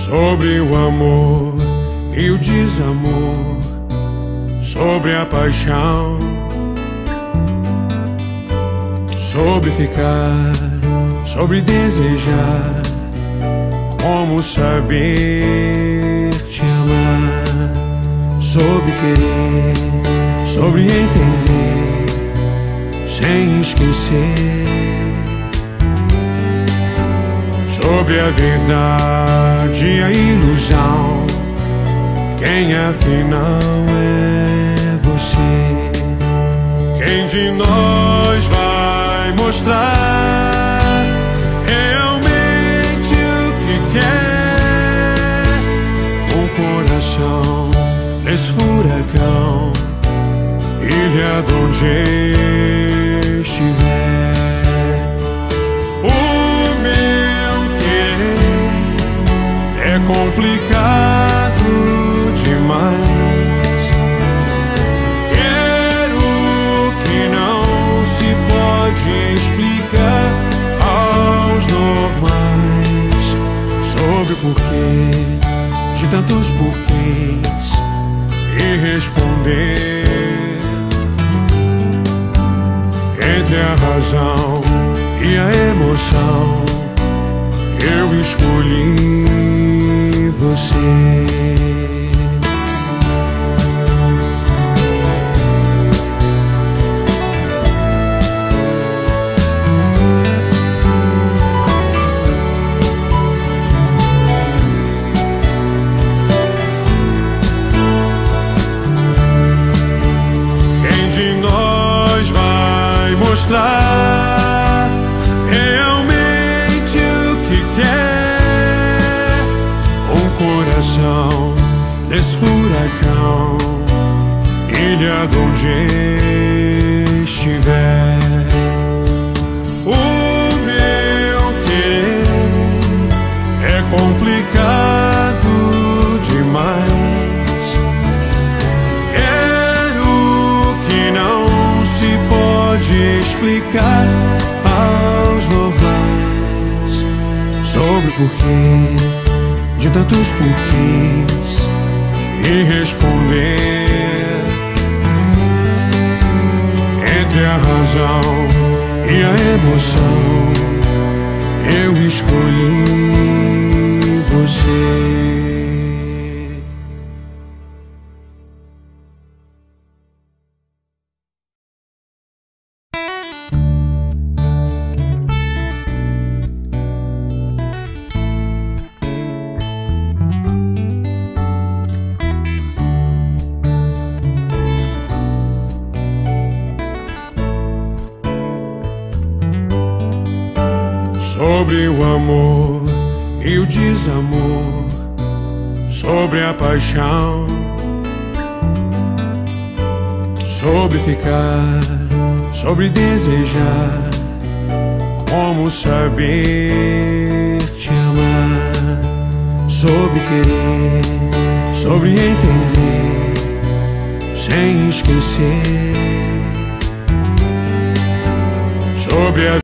sobre o amor e o desamor, sobre a paixão, sobre ficar, sobre desejar, como saber te amar, sobre querer, sobre entender, sem esquecer, sobre a verdade e a ilusão. Quem afinal é você? Quem de nós vai mostrar realmente o que quer? Um coração nesse furacão, ilha de onde estiver. O meu querer é complicado demais. Quero que não se pode explicar aos normais, sobre o porquê de tantos porquês, e responder entre a razão e a emoção. Eu escolhi você. Mostrar realmente o que quer. Um coração nesse furacão, ilha de onde estiver. O meu querer é complicado demais. Quero que não se pode explicar aos normais, sobre o porquê de tantos porquês, e responder entre a razão e a emoção. Eu escolhi você. Sobre o amor e o desamor, sobre a paixão, sobre ficar, sobre desejar, como saber te amar, sobre querer, sobre entender, sem esquecer, sobre a